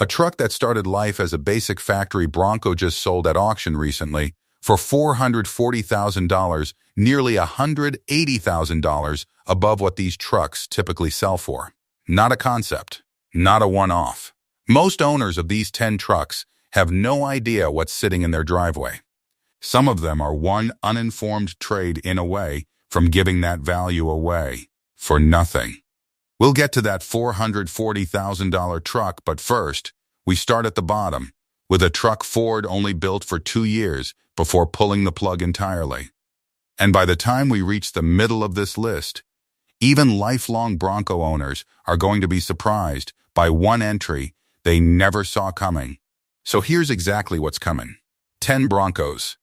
A truck that started life as a basic factory Bronco just sold at auction recently for $440,000, nearly $180,000 above what these trucks typically sell for. Not a concept, not a one-off. Most owners of these 10 trucks have no idea what's sitting in their driveway. Some of them are one uninformed trade in a way from giving that value away for nothing. We'll get to that $440,000 truck, but first, we start at the bottom, with a truck Ford only built for 2 years before pulling the plug entirely. And by the time we reach the middle of this list, even lifelong Bronco owners are going to be surprised by one entry they never saw coming. So here's exactly what's coming. 10 Broncos,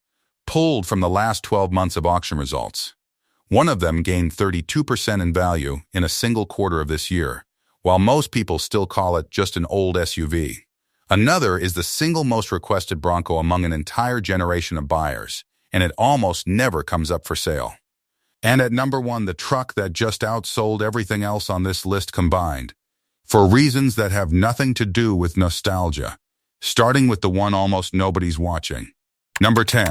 pulled from the last 12 months of auction results. One of them gained 32% in value in a single quarter of this year, while most people still call it just an old SUV. Another is the single most requested Bronco among an entire generation of buyers, and it almost never comes up for sale. And at number 1, the truck that just outsold everything else on this list combined, for reasons that have nothing to do with nostalgia, starting with the one almost nobody's watching. Number 10,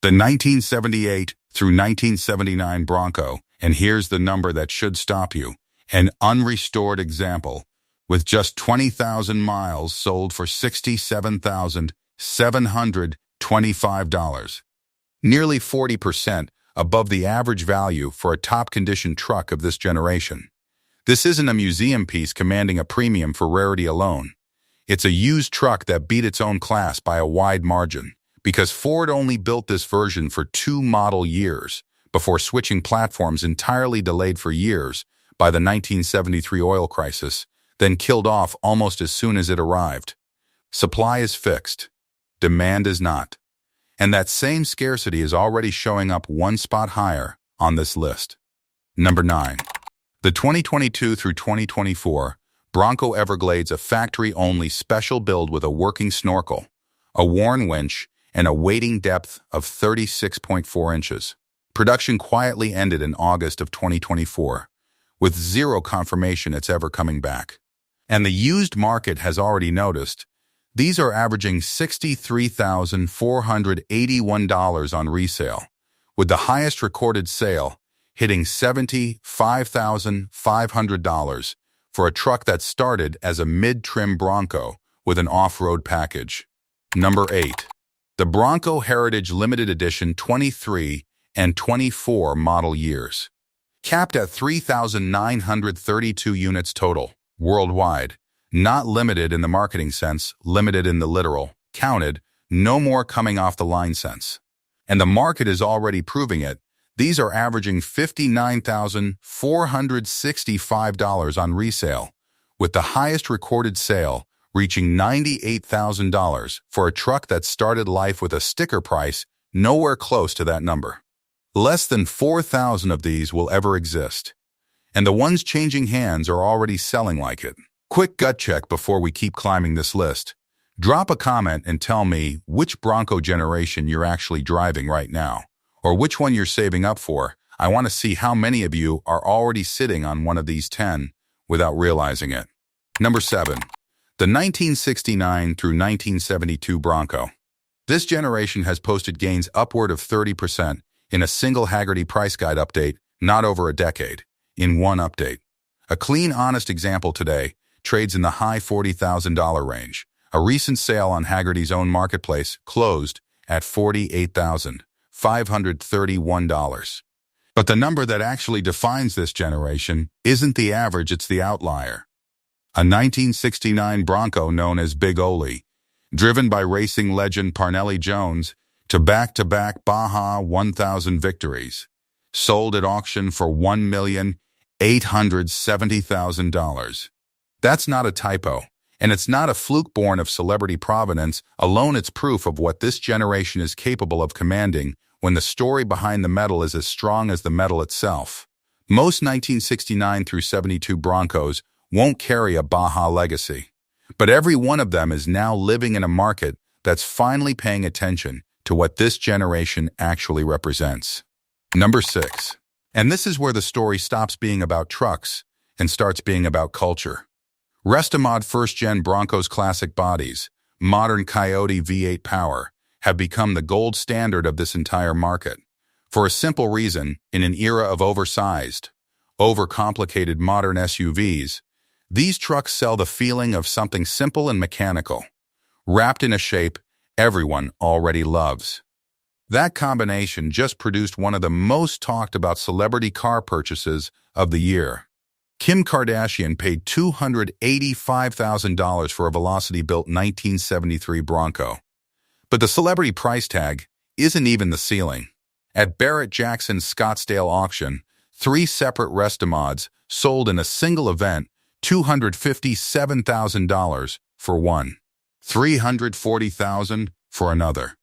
the 1978 through 1979 Bronco, and here's the number that should stop you, an unrestored example, with just 20,000 miles sold for $67,725, nearly 40% above the average value for a top-condition truck of this generation. This isn't a museum piece commanding a premium for rarity alone. It's a used truck that beat its own class by a wide margin, because Ford only built this version for 2 model years before switching platforms entirely delayed for years by the 1973 oil crisis, then killed off almost as soon as it arrived. Supply is fixed. Demand is not. And that same scarcity is already showing up one spot higher on this list. Number 9. The 2022 through 2024 Bronco Everglades, a factory-only special build with a working snorkel, a worn winch, and a weighting depth of 36.4 inches. Production quietly ended in August of 2024, with zero confirmation it's ever coming back. And the used market has already noticed. These are averaging $63,481 on resale, with the highest recorded sale hitting $75,500 for a truck that started as a mid-trim Bronco with an off-road package. Number 8. The Bronco Heritage Limited Edition 23 and 24 model years. Capped at 3,932 units total, worldwide. Not limited in the marketing sense, limited in the literal, counted, no more coming off the line sense. And the market is already proving it. These are averaging $59,465 on resale, with the highest recorded sale reaching $98,000 for a truck that started life with a sticker price nowhere close to that number. Less than 4,000 of these will ever exist, and the ones changing hands are already selling like it. Quick gut check before we keep climbing this list. Drop a comment and tell me which Bronco generation you're actually driving right now, or which one you're saving up for. I want to see how many of you are already sitting on one of these 10 without realizing it. Number 7. The 1969 through 1972 Bronco. This generation has posted gains upward of 30% in a single Hagerty price guide update, not over a decade, in one update. A clean, honest example today trades in the high $40,000 range. A recent sale on Hagerty's own marketplace closed at $48,531. But the number that actually defines this generation isn't the average, it's the outlier. A 1969 Bronco known as Big Ole, driven by racing legend Parnelli Jones to back-to-back Baja 1000 victories, sold at auction for $1,870,000. That's not a typo, and it's not a fluke born of celebrity provenance. Alone, it's proof of what this generation is capable of commanding when the story behind the metal is as strong as the metal itself. Most 1969 through 72 Broncos won't carry a Baja legacy, but every one of them is now living in a market that's finally paying attention to what this generation actually represents. Number 6. And this is where the story stops being about trucks and starts being about culture. Restomod first-gen Broncos classic bodies, modern Coyote V8 power, have become the gold standard of this entire market. For a simple reason, in an era of oversized, overcomplicated modern SUVs, these trucks sell the feeling of something simple and mechanical, wrapped in a shape everyone already loves. That combination just produced one of the most talked about celebrity car purchases of the year. Kim Kardashian paid $285,000 for a Velocity-built 1973 Bronco. But the celebrity price tag isn't even the ceiling. At Barrett-Jackson's Scottsdale auction, 3 separate Restomods sold in a single event $257,000 for one, $340,000 for another,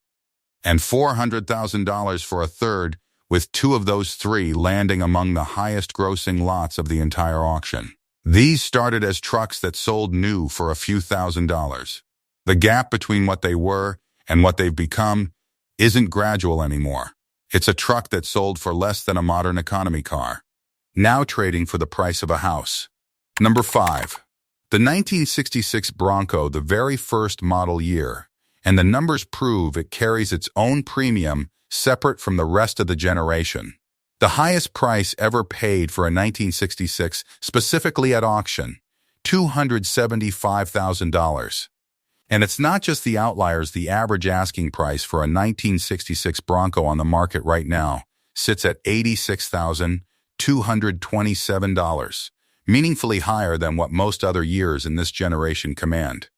and $400,000 for a third, with 2 of those 3 landing among the highest-grossing lots of the entire auction. These started as trucks that sold new for a few $1,000s. The gap between what they were and what they've become isn't gradual anymore. It's a truck that sold for less than a modern economy car, now trading for the price of a house. Number 5. The 1966 Bronco, the very first model year, and the numbers prove it carries its own premium separate from the rest of the generation. The highest price ever paid for a 1966, specifically at auction, $275,000. And it's not just the outliers. The average asking price for a 1966 Bronco on the market right now sits at $86,227, meaningfully higher than what most other years in this generation command.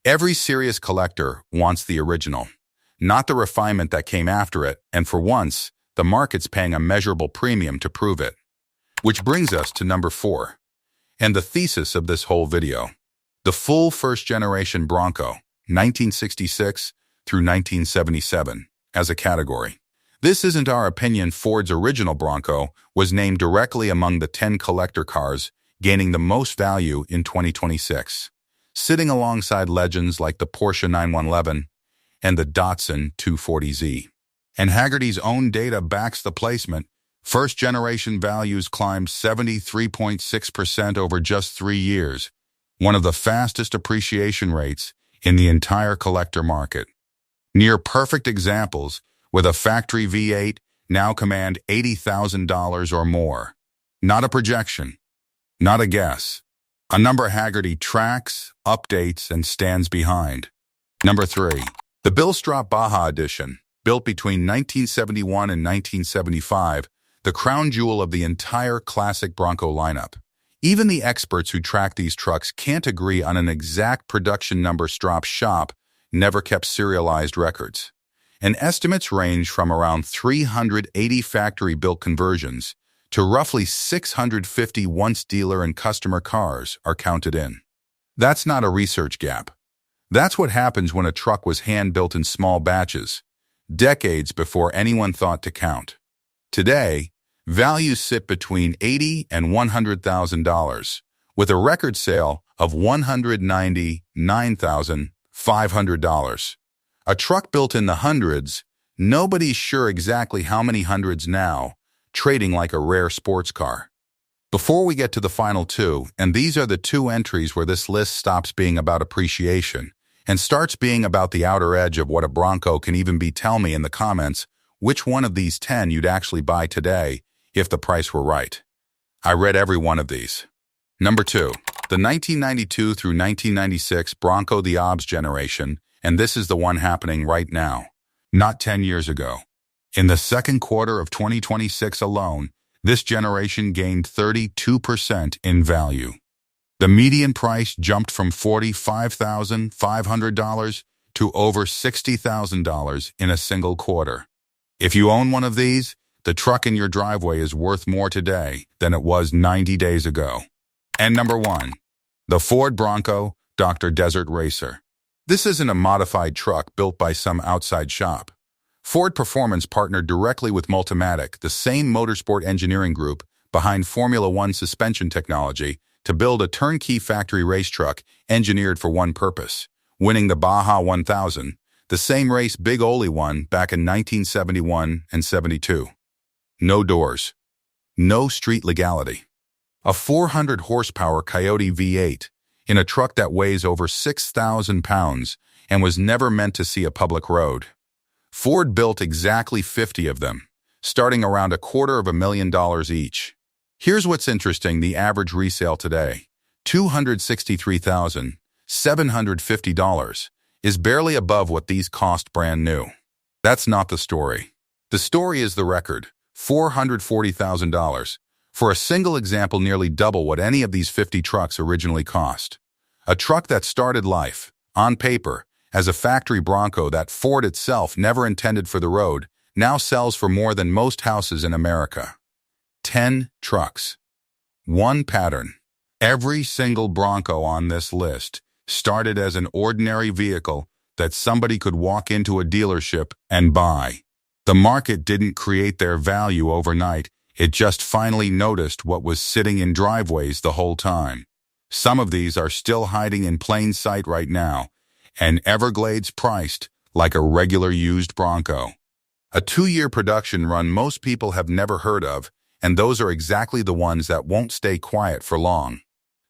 Every serious collector wants the original, not the refinement that came after it, and for once, the market's paying a measurable premium to prove it. Which brings us to number 4, and the thesis of this whole video. The full first-generation Bronco, 1966 through 1977, as a category. This isn't our opinion. Ford's original Bronco was named directly among the 10 collector cars gaining the most value in 2026, sitting alongside legends like the Porsche 911 and the Datsun 240Z. And Hagerty's own data backs the placement. First-generation values climbed 73.6% over just 3 years, one of the fastest appreciation rates in the entire collector market. Near-perfect examples, with a factory V8, now command $80,000 or more. Not a projection, not a guess. A number Hagerty tracks, updates, and stands behind. Number 3. The Bill Strop Baja Edition, built between 1971 and 1975, the crown jewel of the entire classic Bronco lineup. Even the experts who track these trucks can't agree on an exact production number. Strop Shop never kept serialized records, and estimates range from around 380 factory-built conversions to roughly 650 once dealer and customer cars are counted in. That's not a research gap. That's what happens when a truck was hand-built in small batches, decades before anyone thought to count. Today, values sit between $80,000 and $100,000, with a record sale of $199,500. A truck built in the hundreds, nobody's sure exactly how many hundreds now, trading like a rare sports car. Before we get to the final 2, and these are the 2 entries where this list stops being about appreciation and starts being about the outer edge of what a Bronco can even be. Tell me in the comments which one of these 10 you'd actually buy today if the price were right. I read every one of these. Number 2. The 1992 through 1996 Bronco, the OBS generation, and this is the one happening right now, not 10 years ago. In the second quarter of 2026 alone, this generation gained 32% in value. The median price jumped from $45,500 to over $60,000 in a single quarter. If you own one of these, the truck in your driveway is worth more today than it was 90 days ago. And number 1, the Ford Bronco Dr. Desert Racer. This isn't a modified truck built by some outside shop. Ford Performance partnered directly with Multimatic, the same motorsport engineering group behind Formula One suspension technology, to build a turnkey factory race truck engineered for one purpose, winning the Baja 1000, the same race Big Ole won back in 1971 and 72. No doors. No street legality. A 400 horsepower Coyote V8, in a truck that weighs over 6,000 pounds and was never meant to see a public road. Ford built exactly 50 of them, starting around $250,000 each. Here's what's interesting: the average resale today, $263,750, is barely above what these cost brand new. That's not the story. The story is the record, $440,000. For a single example, nearly double what any of these 50 trucks originally cost. A truck that started life, on paper, as a factory Bronco that Ford itself never intended for the road, now sells for more than most houses in America. 10 trucks. One pattern. Every single Bronco on this list started as an ordinary vehicle that somebody could walk into a dealership and buy. The market didn't create their value overnight. It just finally noticed what was sitting in driveways the whole time. Some of these are still hiding in plain sight right now, and Everglades priced like a regular used Bronco. A 2-year production run most people have never heard of, and those are exactly the ones that won't stay quiet for long.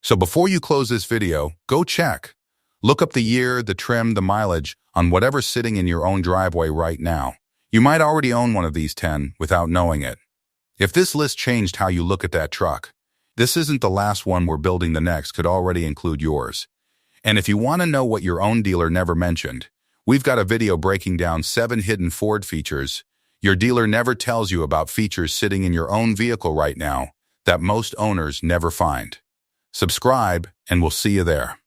So before you close this video, go check. Look up the year, the trim, the mileage on whatever's sitting in your own driveway right now. You might already own one of these 10 without knowing it. If this list changed how you look at that truck, this isn't the last one we're building. The next could already include yours. And if you want to know what your own dealer never mentioned, we've got a video breaking down 7 hidden Ford features your dealer never tells you about, features sitting in your own vehicle right now that most owners never find. Subscribe, and we'll see you there.